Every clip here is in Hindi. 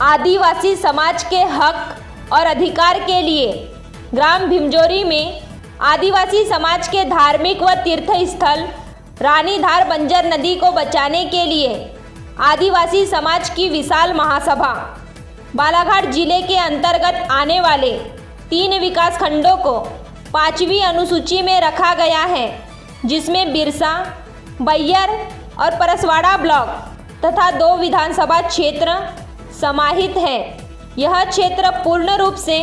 आदिवासी समाज के हक और अधिकार के लिए ग्राम भीमजोरी में आदिवासी समाज के धार्मिक व तीर्थ स्थल रानीधार बंजर नदी को बचाने के लिए आदिवासी समाज की विशाल महासभा। बालाघाट जिले के अंतर्गत आने वाले 3 विकास खंडों को 5वीं अनुसूची में रखा गया है, जिसमें बिरसा, बैयर और परसवाड़ा ब्लॉक तथा 2 विधानसभा क्षेत्र समाहित है। यह क्षेत्र पूर्ण रूप से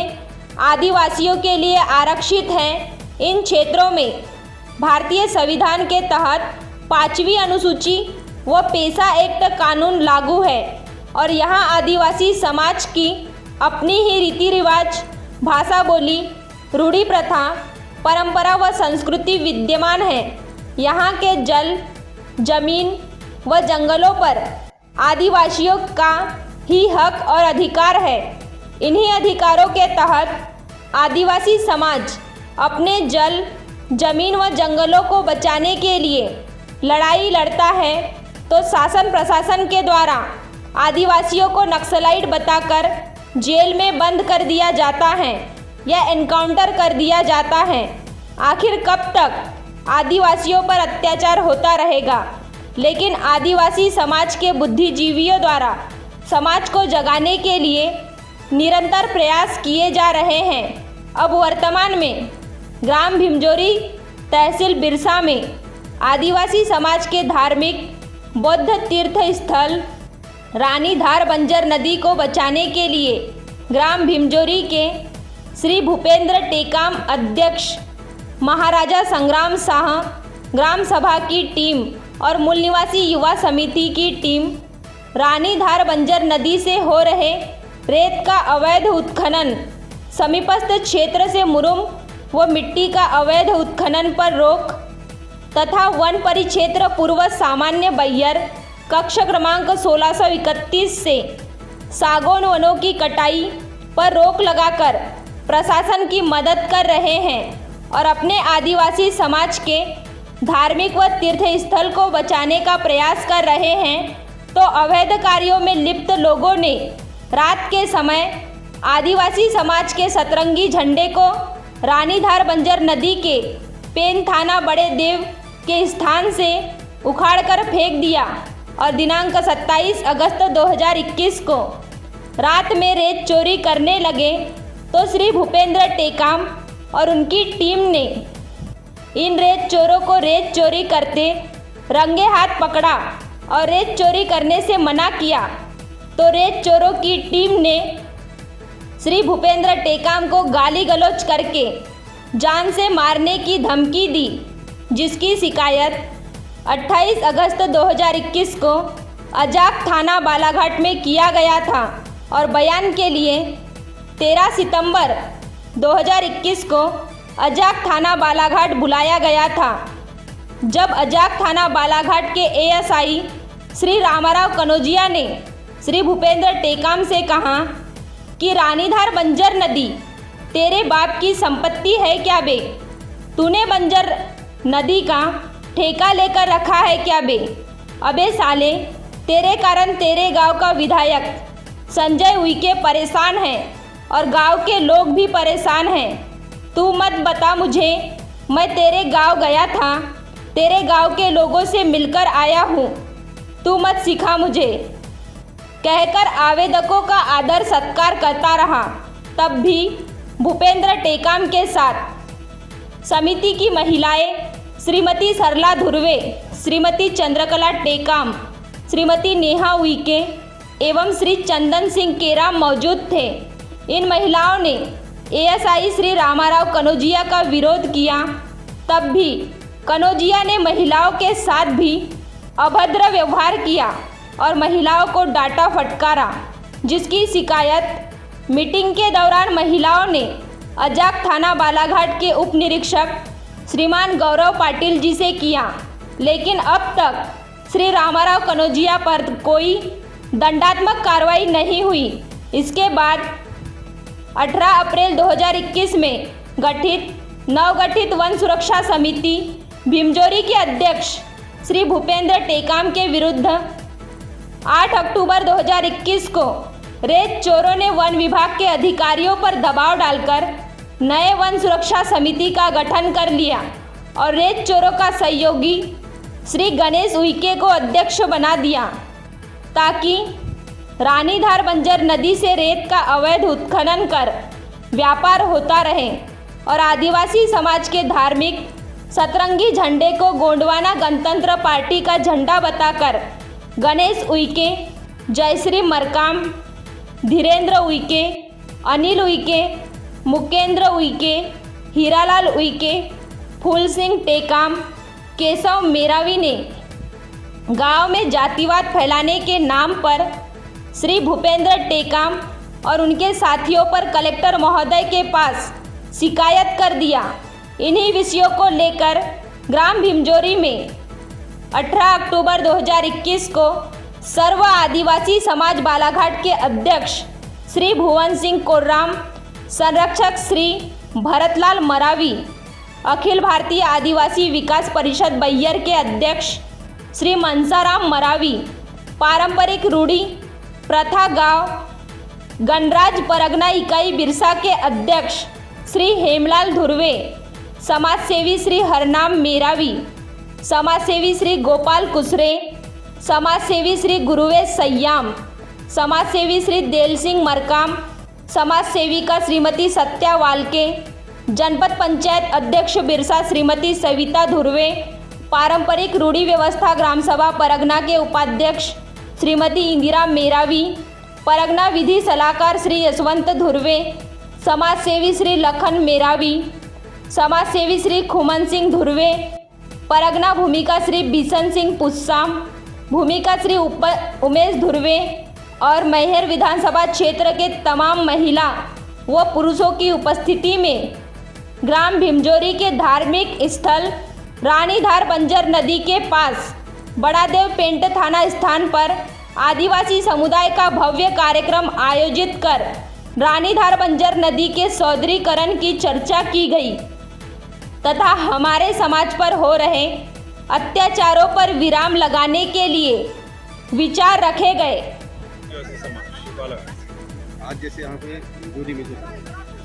आदिवासियों के लिए आरक्षित है। इन क्षेत्रों में भारतीय संविधान के तहत 5वीं अनुसूची व पेशा एक्ट कानून लागू है और यहाँ आदिवासी समाज की अपनी ही रीति रिवाज, भाषा बोली, रूढ़ी प्रथा, परंपरा व संस्कृति विद्यमान है। यहाँ के जल, जमीन व जंगलों पर आदिवासियों का ही हक और अधिकार है। इन्हीं अधिकारों के तहत आदिवासी समाज अपने जल, जमीन व जंगलों को बचाने के लिए लड़ाई लड़ता है, तो शासन प्रशासन के द्वारा आदिवासियों को नक्सलाइट बताकर जेल में बंद कर दिया जाता है या एनकाउंटर कर दिया जाता है। आखिर कब तक आदिवासियों पर अत्याचार होता रहेगा? लेकिन आदिवासी समाज के बुद्धिजीवियों द्वारा समाज को जगाने के लिए निरंतर प्रयास किए जा रहे हैं। अब वर्तमान में ग्राम भीमजोरी तहसील बिरसा में आदिवासी समाज के धार्मिक बौद्ध तीर्थ स्थल रानीधार बंजर नदी को बचाने के लिए ग्राम भीमजोरी के श्री भूपेंद्र टेकाम अध्यक्ष, महाराजा संग्राम शाह ग्राम सभा की टीम और मूल निवासी युवा समिति की टीम रानीधार बंजर नदी से हो रहे रेत का अवैध उत्खनन, समीपस्थ क्षेत्र से मुरुम व मिट्टी का अवैध उत्खनन पर रोक तथा वन परिक्षेत्र पूर्व सामान्य बैयर कक्ष क्रमांक 1631 से सागौन वनों की कटाई पर रोक लगाकर प्रशासन की मदद कर रहे हैं और अपने आदिवासी समाज के धार्मिक व तीर्थ स्थल को बचाने का प्रयास कर रहे हैं। तो अवैध कार्यों में लिप्त लोगों ने रात के समय आदिवासी समाज के सतरंगी झंडे को रानीधार बंजर नदी के पेन थाना बड़े देव के स्थान से उखाड़कर फेंक दिया और दिनांक 27 अगस्त 2021 को रात में रेत चोरी करने लगे, तो श्री भूपेंद्र टेकाम और उनकी टीम ने इन रेत चोरों को रेत चोरी करते रंगे हाथ पकड़ा और रेत चोरी करने से मना किया। तो रेत चोरों की टीम ने श्री भूपेंद्र टेकाम को गाली गलौज करके जान से मारने की धमकी दी, जिसकी शिकायत 28 अगस्त 2021 को अजाक थाना बालाघाट में किया गया था और बयान के लिए 13 सितंबर 2021 को अजाक थाना बालाघाट बुलाया गया था। जब अजाक थाना बालाघाट के एएसआई श्री रामाराव कनौजिया ने श्री भूपेंद्र टेकाम से कहा कि रानीधार बंजर नदी तेरे बाप की संपत्ति है क्या बे? तूने बंजर नदी का ठेका लेकर रखा है क्या बे? अबे साले, तेरे कारण तेरे गांव का विधायक संजय उइके परेशान है और गांव के लोग भी परेशान हैं। तू मत बता मुझे, मैं तेरे गांव गया था, तेरे गांव के लोगों से मिलकर आया हूँ, तू मत सिखा मुझे, कहकर आवेदकों का आदर सत्कार करता रहा। तब भी भूपेंद्र टेकाम के साथ समिति की महिलाएं श्रीमती सरला धुर्वे, श्रीमती चंद्रकला टेकाम, श्रीमती नेहा उइके एवं श्री चंदन सिंह केराम मौजूद थे। इन महिलाओं ने एएसआई श्री रामाराव कनौजिया का विरोध किया। तब भी कनौजिया ने महिलाओं के साथ भी अभद्र व्यवहार किया और महिलाओं को डांटा फटकारा, जिसकी शिकायत मीटिंग के दौरान महिलाओं ने अजाक थाना बालाघाट के उप निरीक्षक श्रीमान गौरव पाटिल जी से किया। लेकिन अब तक श्री रामाराव कनौजिया पर कोई दंडात्मक कार्रवाई नहीं हुई। इसके बाद 18 अप्रैल 2021 में गठित नवगठित वन सुरक्षा समिति भीमजोरी के अध्यक्ष श्री भूपेंद्र टेकाम के विरुद्ध 8 अक्टूबर 2021 को रेत चोरों ने वन विभाग के अधिकारियों पर दबाव डालकर नए वन सुरक्षा समिति का गठन कर लिया और रेत चोरों का सहयोगी श्री गणेश उइके को अध्यक्ष बना दिया, ताकि रानीधार बंजर नदी से रेत का अवैध उत्खनन कर व्यापार होता रहे और आदिवासी समाज के धार्मिक सतरंगी झंडे को गोंडवाना गणतंत्र पार्टी का झंडा बताकर गणेश उइके, जयश्री मरकाम, धीरेन्द्र उइके, अनिल उइके, मुकेंद्र उइके, हीरालाल उइके, फूल सिंह टेकाम, केशव मेरावी ने गांव में जातिवाद फैलाने के नाम पर श्री भूपेंद्र टेकाम और उनके साथियों पर कलेक्टर महोदय के पास शिकायत कर दिया। इन्हीं विषयों को लेकर ग्राम भीमजोरी में 18 अक्टूबर 2021 को सर्व आदिवासी समाज बालाघाट के अध्यक्ष श्री भुवन सिंह कोर्राम, संरक्षक श्री भरतलाल मरावी, अखिल भारतीय आदिवासी विकास परिषद बैयर के अध्यक्ष श्री मनसाराम मरावी, पारंपरिक रूढ़ी प्रथा गांव गणराज परगना इकाई बिरसा के अध्यक्ष श्री हेमलाल धुर्वे, समाजसेवी श्री हरनाम मेरावी, समाजसेवी श्री गोपाल कुसरे, समाजसेवी श्री गुरुवेश सय्याम, समाजसेवी श्री देल सिंह मरकाम, समाज सेविका श्रीमती सत्या वालके, जनपद पंचायत अध्यक्ष बिरसा श्रीमती सविता धुर्वे, पारंपरिक रूढ़ी व्यवस्था ग्राम सभा परगना के उपाध्यक्ष श्रीमती इंदिरा मेरावी, परगना विधि सलाहकार श्री यशवंत धुर्वे, समाजसेवी श्री लखन मेरावी, समाजसेवी श्री खुमन सिंह धुर्वे, परगना भूमिका श्री बिशन सिंह पुस्साम, भूमिका श्री उमेश धुर्वे और मैहर विधानसभा क्षेत्र के तमाम महिला व पुरुषों की उपस्थिति में ग्राम भीमजोरी के धार्मिक स्थल रानीधार बंजर नदी के पास बड़ादेव पेंट थाना स्थान पर आदिवासी समुदाय का भव्य कार्यक्रम आयोजित कर रानीधार बंजर नदी के सौंदर्यीकरण की चर्चा की गई तथा हमारे समाज पर हो रहे अत्याचारों पर विराम लगाने के लिए विचार रखे गए। आज जैसे यहाँ पे भीमजोरी में जो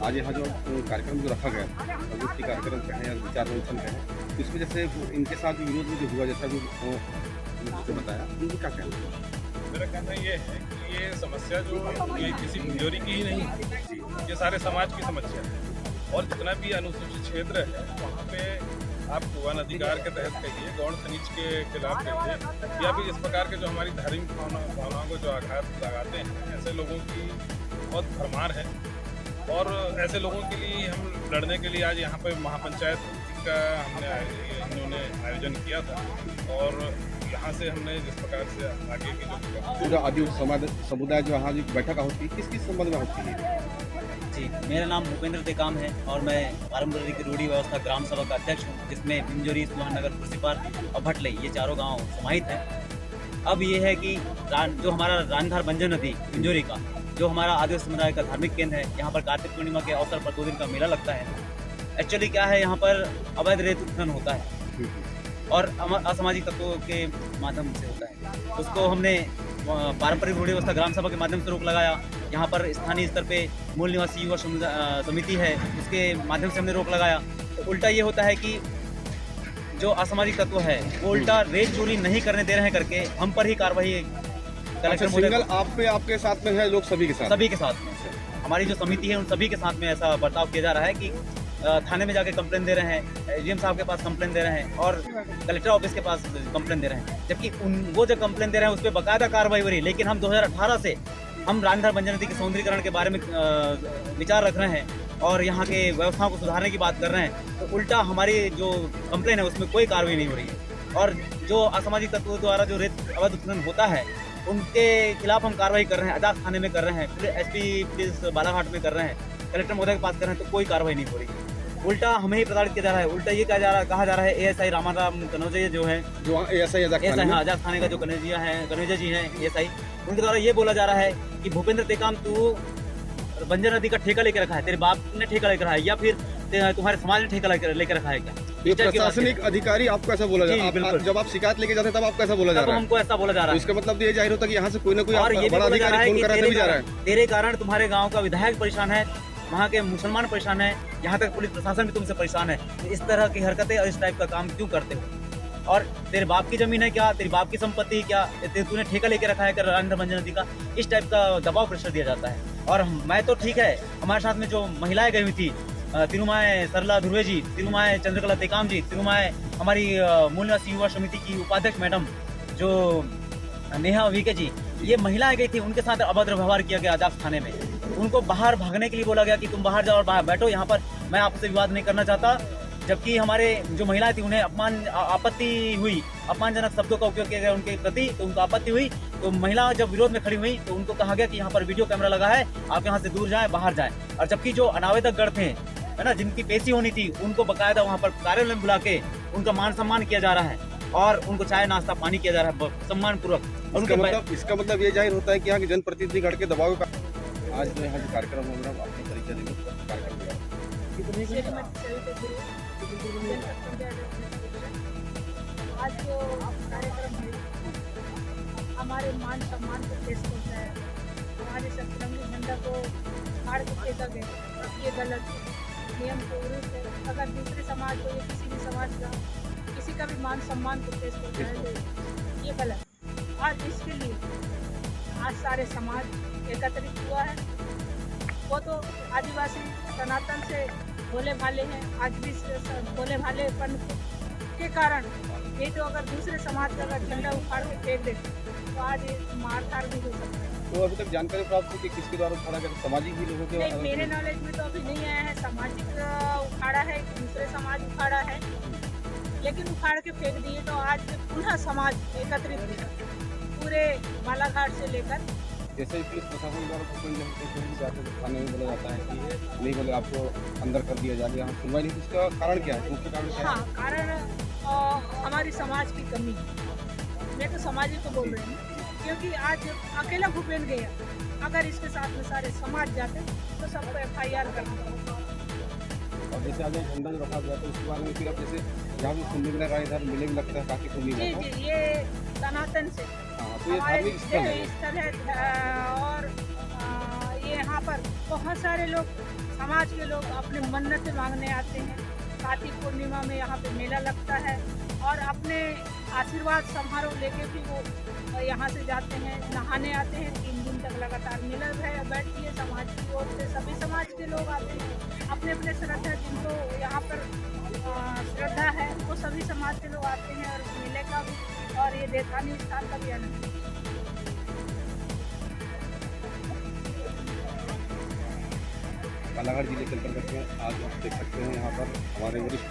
आज यहाँ जो कार्यक्रम जो रखा गया संगोष्ठी कार्यक्रम कहें या विचार मंथन कहें, तो इसमें जैसे इनके साथ विरोध में जो हुआ जैसा जो बताया, उनको क्या कहना है? मेरा कहना ये है कि ये समस्या जो ये किसी भीमजोरी की ही नहीं, ये सारे समाज की समस्या है और जितना भी अनुसूचित क्षेत्र है वहाँ पे आप वन अधिकार के तहत कहिए, गौण खनिज के खिलाफ कहिए या फिर इस प्रकार के जो हमारी धार्मिक भावनाओं को जो आघात लगाते हैं, ऐसे लोगों की बहुत भरमार है और ऐसे लोगों के लिए हम लड़ने के लिए आज यहाँ पर महापंचायत का इन्होंने आयोजन किया था और यहाँ से हमने जिस प्रकार से आगे की जो आदिवासी समुदाय जो यहाँ बैठक होती है किस संबंध में होती है? जी, मेरा नाम भूपेंद्र टेकाम है और मैं पारंपरिक रूढ़ी व्यवस्था ग्राम सभा का अध्यक्ष हूँ, जिसमें भीमजोरी, सुहाननगर, खुर्सीपार और भटलई ये चारों गांव समाहित हैं। अब ये है कि जो हमारा रानीधार बंजर नदी भीमजोरी का जो हमारा आदिवासी समुदाय का धार्मिक केंद्र है, यहाँ पर कार्तिक पूर्णिमा के अवसर पर 2 दिन का मेला लगता है। एक्चुअली क्या है, यहाँ पर अवैध रेत उत्खनन होता है और असामाजिक तत्वों के माध्यम से होता है। उसको हमने पारंपरिक रूढ़ी व्यवस्था ग्राम सभा के माध्यम से रोक लगाया। यहाँ पर स्थानीय स्तर पे मूल निवासी युवा समिति है, उसके माध्यम से हमने रोक लगाया। तो उल्टा ये होता है कि जो असामाजिक तत्व है वो उल्टा रेत चोरी नहीं करने दे रहे हैं करके हम पर ही कार्रवाई कलेक्टर सिंगल आप पे आपके साथ में है, लोग सभी के साथ में हमारी जो समिति है उन सभी के साथ में ऐसा बर्ताव किया जा रहा है कि थाने में जाके कंप्लेन दे रहे हैं, एजीएम साहब के पास कंप्लेन दे रहे हैं और कलेक्टर ऑफिस के पास कंप्लेन दे रहे हैं, जबकि वो जो कंप्लेन दे रहे हैं उस पर बाकायदा कार्रवाई हो रही है। लेकिन हम 2018 से हम रानीधार बंजर नदी के सौंदर्यीकरण के बारे में विचार रख रहे हैं और यहाँ के व्यवस्थाओं को सुधारने की बात कर रहे हैं, तो उल्टा हमारी जो कंप्लेन है उसमें कोई कार्रवाई नहीं हो रही है। और जो असामाजिक तत्वों द्वारा जो रेत अवैध उत्खनन होता है उनके खिलाफ हम कार्रवाई कर रहे हैं, अजाक थाने में कर रहे हैं, एसपी पुलिस बालाघाट में कर रहे हैं, कलेक्टर महोदय के पास कर रहे हैं, तो कोई कार्रवाई नहीं हो रही है। उल्टा हमें ही प्रताड़ित किया जा रहा है। उल्टा ये कहा जा रहा है एएसआई रामाराम कनौजिया जो है, जो एएसआई आजाद थाने का जो कनौजिया जी हैं एएसआई, उनके द्वारा ये बोला जा रहा है कि भूपेंद्र टेकाम तू बंजर नदी का ठेका लेकर रखा है, तेरे बाप ने ठेका लेकर रखा है या फिर तुम्हारे समाज ने ठेका लेकर रखा है क्या? ये इस टाइप की बात प्रशासनिक अधिकारी आपको ऐसा बोला जी, जा रहा है, जब आप शिकायत लेके जाते हैं तब आपको ऐसा बोला जा तब रहा है, हमको ऐसा बोला जा रहा तो है। इसका मतलब ये जाहिर होता है कि यहाँ से कोई ना कोई और ये भी बड़ा बोला जा रहा अधिकारी है फोन कि कर रहा है, तभी जा रहा है। तेरे कारण तुम्हारे गांव का विधायक परेशान है, वहाँ के मुसलमान परेशान है, यहाँ तक पुलिस प्रशासन भी तुमसे परेशान है। तो इस तरह की हरकतें और इस टाइप का काम क्यों करते हो? और तेरे बाप की जमीन है क्या, तेरी बाप की संपत्ति क्या, तूने ठेका लेके रखा है रानी धार बंजर नदी का? इस टाइप का दबाव प्रेशर दिया जाता है। और मैं तो ठीक है, हमारे साथ में जो महिलाएं गई हुई थी, तिरुमाए सरला ध्रुवे जी, तिरुमाए चंद्रकला टेकाम जी, तिरुमाए हमारी मूल निवासी युवा समिति की उपाध्यक्ष मैडम जो नेहा वीके जी, ये महिलाएं गई थी, उनके साथ अभद्र व्यवहार किया गया आजाद थाने में। उनको बाहर भागने के लिए बोला गया कि तुम बाहर जाओ और बाहर बैठो, यहाँ पर मैं आपसे विवाद नहीं करना चाहता। जबकि हमारे जो महिलाएं थी उन्हें आपत्ति हुई, अपमानजनक शब्दों का उपयोग किया गया उनके प्रति, तो उनको आपत्ति हुई। तो महिला जब विरोध में खड़ी हुई तो उनको कहा गया कि यहाँ पर वीडियो कैमरा लगा है, आप यहाँ से दूर जाएं, बाहर जाएं। और जबकि जो अनावेदक गण थे, है ना, जिनकी पेशी होनी थी, उनको बकायदा वहाँ पर कार्यालय में बुला के उनका मान सम्मान किया जा रहा है और उनको चाय नाश्ता पानी किया जा रहा है सम्मान पूर्वक। इसका मतलब ये जाहिर होता है कि यहाँ के जनप्रतिनिधि गढ़ के दबाव का आज जो यहाँ जो कार्यक्रम हो रहा है आपने परिचय देंगे कार्यक्रम आज जो कार्यक्रम है हमारे मान सम्मान को ठेस पहुँचा है, हमारे सतरंगी झंडा को फाड़ के फेंका गया, ये गलत है, नियम को विरुद्ध है। अगर दूसरे समाज को या किसी भी समाज का किसी का भी मान सम्मान को ठेस पहुँचाए तो ये गलत है। आज इसके लिए आज सारे समाज एकत्रित हुआ है। वो तो आदिवासी सनातन से भोले भाले हैं, आज भी भोले भालेपन के कारण नहीं तो अगर दूसरे समाज का अगर झंडा उखाड़ के फेंक देते तो आज मारधाड़ भी हो सकता है। तो अभी तक जानकारी प्राप्त हुई कि किसके द्वारा उखाड़ा गया, सामाजिक ही लोगों के? नहीं, मेरे नॉलेज में तो अभी नहीं आया है। सामाजिक उखाड़ा है, दूसरे समाज उखाड़ा है, लेकिन उखाड़ के फेंक दिए तो आज पुनः समाज एकत्रित हुआ पूरे बालाघाट से लेकर। जैसे पुलिस प्रशासन द्वारा थाने में बोला जाता है कि नहीं बोले आपको अंदर कर दिया जाएगा, यहाँ सुनवाई नहीं, इसका कारण क्या है, मुख्य कारण क्या है? हाँ, कारण हमारी समाज की कमी है। मैं तो समाज ही को बोल रही हूँ, क्योंकि आज अकेला भूपेन गया, अगर इसके साथ में सारे समाज जाते तो सबको FIR करना पड़ता। और जैसे आगे झंडा जो रखा गया तो उसके बारे में फिर अब जैसे यहाँ भी सुनने में लगा, इधर मेले भी लगता है काफी सुनने जी में। जी, ये सनातन से तो ये धार्मिक स्थल है और ये यहाँ पर बहुत सारे लोग समाज के लोग अपने मन्नतें मांगने आते हैं। कार्तिक पूर्णिमा में यहाँ पे मेला लगता है और अपने आशीर्वाद समारोह लेके भी वो यहाँ से जाते हैं, नहाने आते हैं। 3 दिन तक लगातार मेला है, बैठती है समाज की ओर से, सभी समाज के लोग आते हैं अपने अपने श्रद्धा, जिनको यहाँ पर श्रद्धा है वो सभी समाज के लोग आते हैं और मेले का भी और ये देवस्थानी स्थान का भी आनंद है। बालाघाट जिले के अंतर्गत में आज आप देख सकते हैं यहाँ पर हमारे वरिष्ठ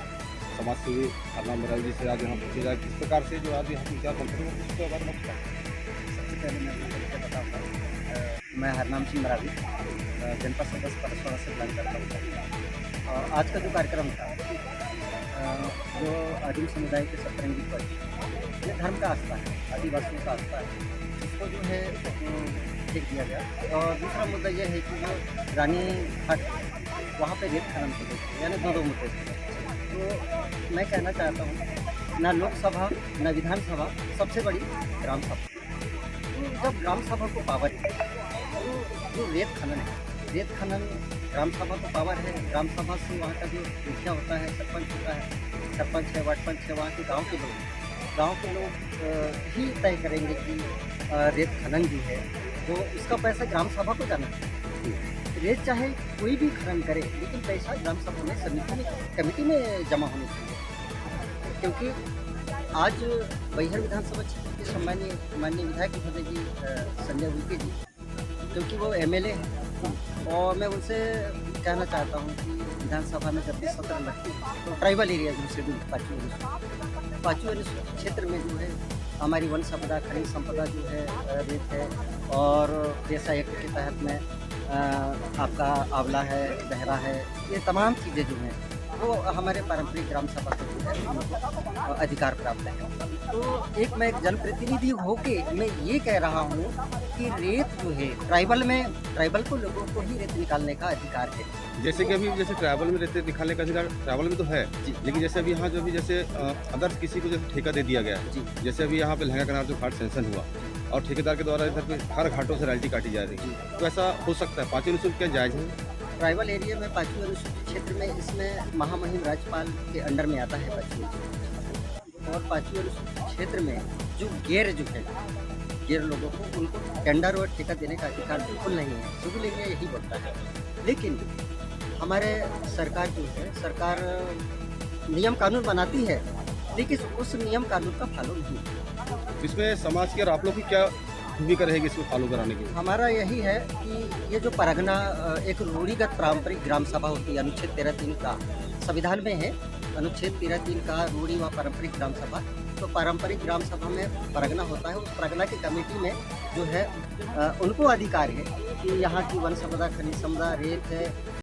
समाज सेवी हरनाम मरावी जी से आज यहाँ पूछा जाए किस प्रकार से जो आज यहाँ विचार बनते हैं उसके बारे में सबसे पहले मैं अपना परिचय बताऊँगा। मैं हरनाम सिंह मरावी, जनपद सदस्य परसवाड़ा से प्लान करता हूँ। और आज का जो कार्यक्रम था, जो आदिम समुदाय के सतरंगी ध्वज, ये धर्म का आस्था है, आदिवासियों का आस्था है, इसको जो है फेंक दिया गया। और दूसरा मुद्दा यह है कि जो रानी घाट वहाँ पे रेत खनन की गई थी, यानी 2 मुद्दे थे। तो मैं कहना चाहता हूँ, ना लोकसभा ना विधानसभा, सबसे बड़ी ग्राम सभा। तो जब ग्राम सभा को पावर है तो जो रेत खनन है, रेत खनन ग्राम सभा को पावर है। ग्राम सभा से वहाँ का जो मुखिया होता है, सरपंच होता है, सरपंच है, वार्ड पंच है, वहाँ के गांव के लोग ही तय करेंगे कि रेत खनन जो है तो उसका पैसा ग्राम सभा को जाना चाहिए। रेत चाहे कोई भी खनन करे, लेकिन पैसा ग्राम सभा में समिति में कमेटी में जमा होनी चाहिए। क्योंकि आज बैहर विधानसभा क्षेत्र के सम्मानीय माननीय विधायक महोदय जी संजय उइके जी, क्योंकि वो MLA हैं और मैं उनसे कहना चाहता हूँ कि विधानसभा में जब भी सत्र लगती है तो ट्राइबल एरिया जो शेड्यूल पाँचवीं अनुसूचित क्षेत्र में जो है हमारी वन संपदा, खनिज संपदा जो है रेत है, और पेशा एक्ट के तहत में आपका आंवला है, बहरा है, ये तमाम चीज़ें जो हैं वो हमारे पारंपरिक ग्राम सभा से जो है उनको अधिकार प्राप्त है। तो एक मैं एक जनप्रतिनिधि होके मैं ये कह रहा हूँ कि रेत जो है ट्राइबल को लोगों को ही रेत निकालने का अधिकार है। जैसे कि अभी जैसे ट्रैवल में रहते निकालने का अधिकार ट्रैवल में तो है, लेकिन जैसे अभी यहाँ जो भी जैसे अदर्स किसी को जैसे ठेका दे दिया गया है, जी। जैसे अभी यहाँ पे लहंगा कनार जो घाट सेंशन हुआ और ठेकेदार के द्वारा इधर पे हर घाटों से रॉयल्टी काटी जा रही है, तो ऐसा हो सकता है? 5 अनुसूचित क्या जायज़ है? ट्राइबल एरिया में 5वीं अनुसूचित क्षेत्र में इसमें महामहिम राज्यपाल के अंडर में आता है 5वीं अनुसूचित, और 5वीं अनुसूचित क्षेत्र में जो गैर लोगों को उनको टेंडर और ठेका देने का अधिकार बिल्कुल नहीं है। सिविल एरिया यही बोलता है। लेकिन हमारे सरकार जो है, सरकार नियम कानून बनाती है, लेकिन उस नियम कानून का फॉलो नहीं। इसमें समाज की और आप लोग की क्या भूमिका रहेगी इसको फॉलो कराने की? हमारा यही है कि ये जो परगना एक रूढ़िगत पारंपरिक ग्राम सभा होती है, अनुच्छेद 13(3) का संविधान में है, अनुच्छेद 13(3) का रूढ़ी व पारंपरिक ग्राम सभा। तो पारंपरिक ग्राम सभा में परगना होता है, उस परगना की कमेटी में जो है उनको अधिकार है कि यहाँ की वन संपदा, खनिज संपदा, रेत है,